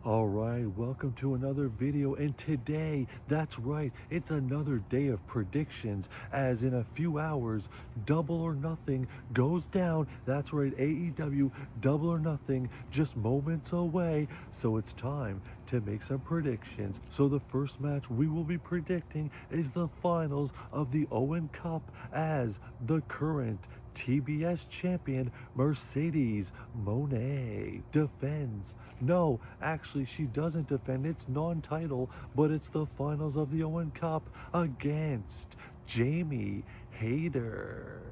Alright, welcome to another video, and today, that's right, it's another day of predictions, as in a few hours, Double or Nothing goes down. That's right, AEW Double or Nothing, just moments away, so it's time to make some predictions. So the first match we will be predicting is the finals of the Owen Cup, as the current TBS champion Mercedes Moné defends. No, actually she doesn't defend. It's non-title, but it's the finals of the Owen Cup against Jamie Hayter.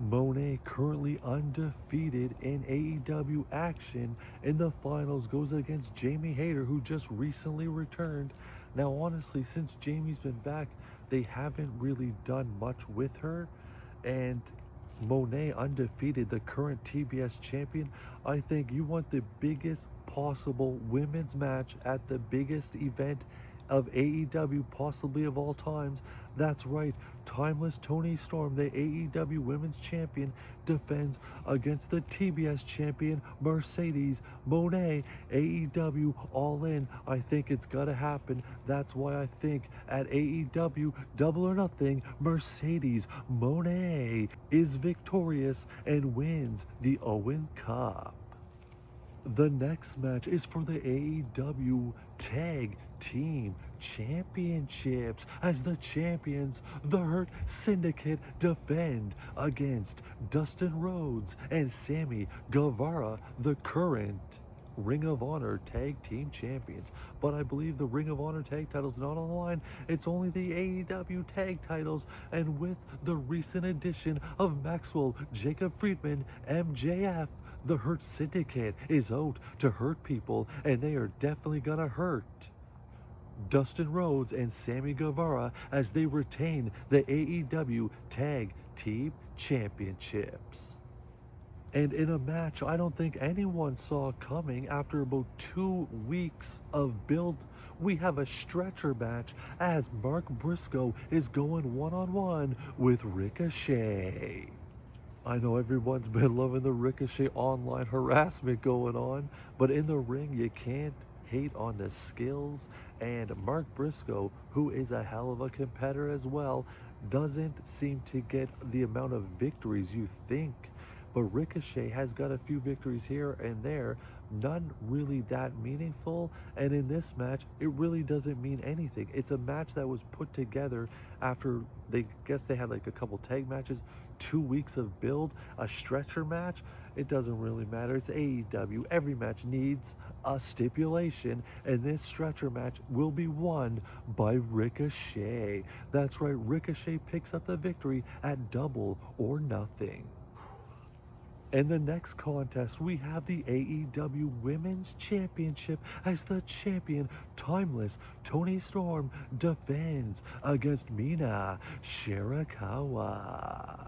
Moné, currently undefeated in AEW action in the finals, goes against Jamie Hayter, who just recently returned. Now honestly, since Jamie's been back, they haven't really done much with her, and Moné undefeated, the current TBS champion. I think you want the biggest possible women's match at the biggest event of AEW, possibly of all times. That's right, Timeless Toni Storm, the AEW Women's Champion, defends against the TBS Champion Mercedes Moné. AEW All In. I think it's gotta happen. That's why I think at AEW Double or Nothing, Mercedes Moné is victorious and wins the Owen Cup. The next match is for the AEW Tag Team Championships, as the champions, the Hurt Syndicate, defend against Dustin Rhodes and Sammy Guevara, the current Ring of Honor Tag Team Champions. But I believe the Ring of Honor Tag title's not on the line. It's only the AEW Tag titles, and with the recent addition of Maxwell Jacob Friedman, MJF, the Hurt Syndicate is out to hurt people, and they are definitely gonna hurt Dustin Rhodes and Sammy Guevara as they retain the AEW Tag Team Championships. And in a match I don't think anyone saw coming, after about 2 weeks of build, we have a stretcher match as Mark Briscoe is going one-on-one with Ricochet. I know everyone's been loving the Ricochet online harassment going on, but in the ring you can't hate on the skills, and Mark Briscoe, who is a hell of a competitor as well, doesn't seem to get the amount of victories you think. But Ricochet has got a few victories here and there, none really that meaningful, and in this match it really doesn't mean anything. It's a match that was put together after they had like a couple tag matches, 2 weeks of build, a stretcher match. It doesn't really matter, it's AEW, every match needs a stipulation, and this stretcher match will be won by Ricochet. That's right, Ricochet picks up the victory at Double or Nothing. In the next contest, we have the AEW Women's Championship, as the champion, Timeless Toni Storm, defends against Mina Shirakawa.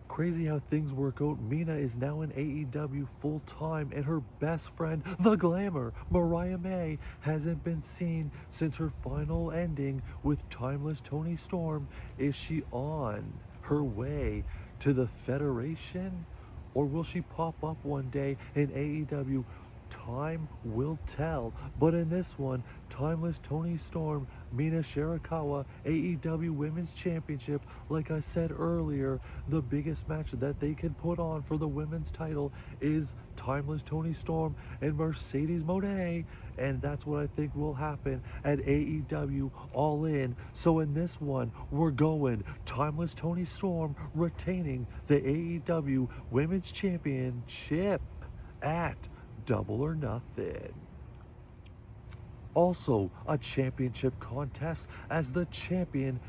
Crazy how things work out. Mina is now in AEW full-time, and her best friend, the Glamour, Mariah May, hasn't been seen since her final ending with Timeless Toni Storm. Is she on her way to the Federation? Or will she pop up one day in AEW? Time will tell. But in this one, Timeless Toni Storm, Mina Shirakawa, AEW Women's Championship, like I said earlier, the biggest match that they can put on for the women's title is Timeless Toni Storm and Mercedes Moné, and that's what I think will happen at AEW All In. So in this one, we're going Timeless Toni Storm retaining the AEW Women's Championship at Double or Nothing. Also a championship contest, as the champion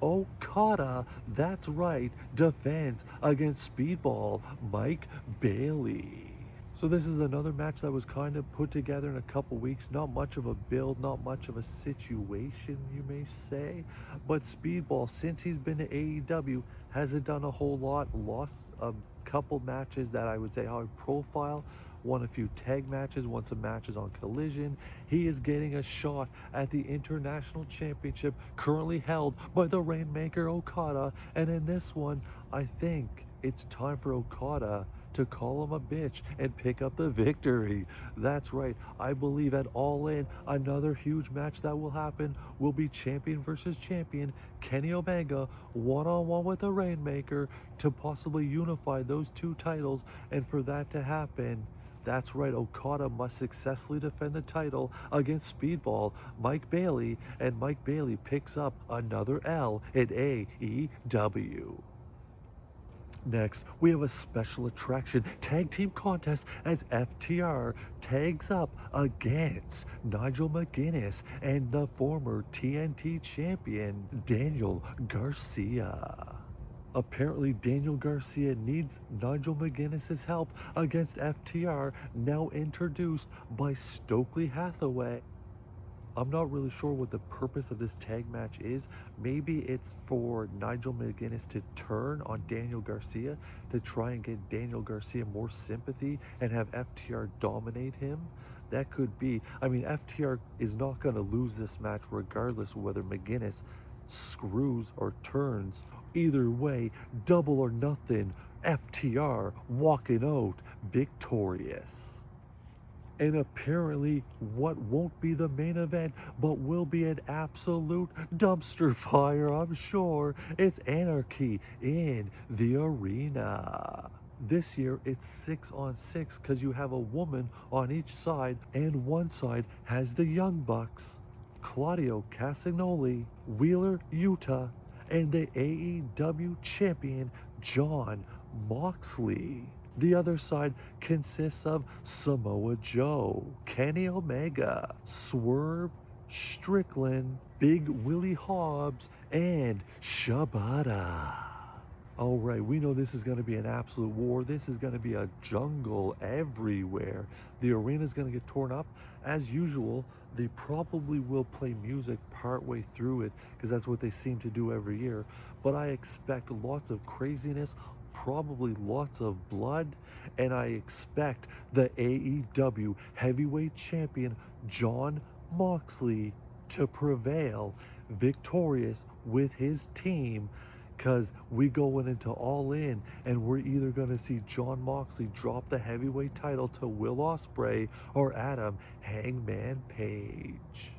Okada, that's right, defends against Speedball Mike Bailey. So this is another match that was kind of put together in a couple weeks. Not much of a build, not much of a situation, you may say. But Speedball, since he's been to AEW, hasn't done a whole lot. Lost a couple matches that I would say high profile. Won a few tag matches, won some matches on Collision. He is getting a shot at the International Championship, currently held by the Rainmaker Okada. And in this one, I think it's time for Okada to call him a bitch and pick up the victory. That's right. I believe at All In, another huge match that will happen will be champion versus champion, Kenny Omega, one-on-one with the Rainmaker to possibly unify those two titles. And for that to happen, that's right, Okada must successfully defend the title against Speedball Mike Bailey, and Mike Bailey picks up another L in AEW. Next, we have a special attraction tag team contest as FTR tags up against Nigel McGuinness and the former TNT champion Daniel Garcia. Apparently, Daniel Garcia needs Nigel McGuinness's help against FTR, now introduced by Stokely Hathaway. I'm not really sure what the purpose of this tag match is. Maybe it's for Nigel McGuinness to turn on Daniel Garcia to try and get Daniel Garcia more sympathy and have FTR dominate him. That could be. I mean, FTR is not going to lose this match regardless of whether McGuinness screws or turns. Either way, double or nothing, FTR walking out victorious. And apparently what won't be the main event but will be an absolute dumpster fire, I'm sure, it's Anarchy in the Arena. This year it's 6-on-6 because you have a woman on each side, and one side has the Young Bucks, Claudio Castagnoli, Wheeler Yuta, and the AEW champion Jon Moxley. The other side consists of Samoa Joe, Kenny Omega, Swerve Strickland, Big Willie Hobbs, and Shibata. All right, we know this is going to be an absolute war. This is going to be a jungle everywhere. The arena is going to get torn up. As usual, they probably will play music partway through it because that's what they seem to do every year. But I expect lots of craziness, probably lots of blood, and I expect the AEW heavyweight champion Jon Moxley to prevail victorious with his team, because we going into All In and we're either going to see Jon Moxley drop the heavyweight title to Will Ospreay or Adam Hangman Page.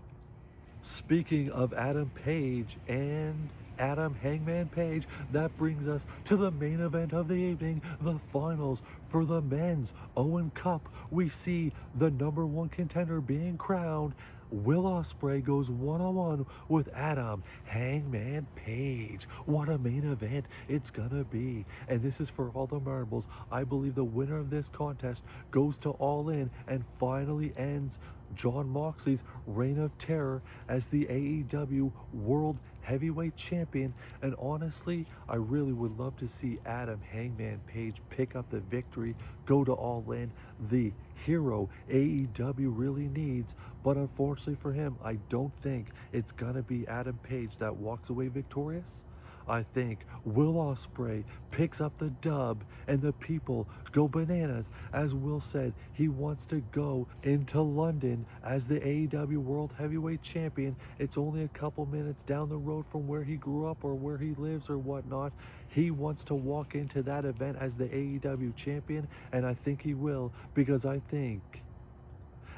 Speaking of Adam Page and Adam Hangman Page, that brings us to the main event of the evening, the finals for the men's Owen Cup. We see the #1 contender being crowned. Will Ospreay goes one-on-one with Adam Hangman Page. What a main event it's gonna be. And this is for all the marbles. I believe the winner of this contest goes to All In and finally ends Jon Moxley's reign of terror as the AEW World Heavyweight Champion. And honestly, I really would love to see Adam Hangman Page pick up the victory, go to All In, the hero AEW really needs. But unfortunately for him, I don't think it's gonna be Adam Page that walks away victorious. I think Will Ospreay picks up the dub and the people go bananas. As Will said, he wants to go into London as the AEW World Heavyweight Champion. It's only a couple minutes down the road from where he grew up or where he lives or whatnot. He wants to walk into that event as the AEW Champion, and I think he will, because I think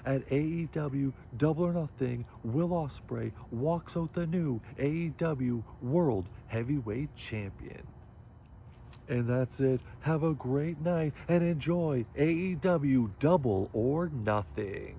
at AEW Double or Nothing, Will Ospreay walks out the new AEW World Heavyweight Champion. And that's it. Have a great night and enjoy AEW Double or Nothing.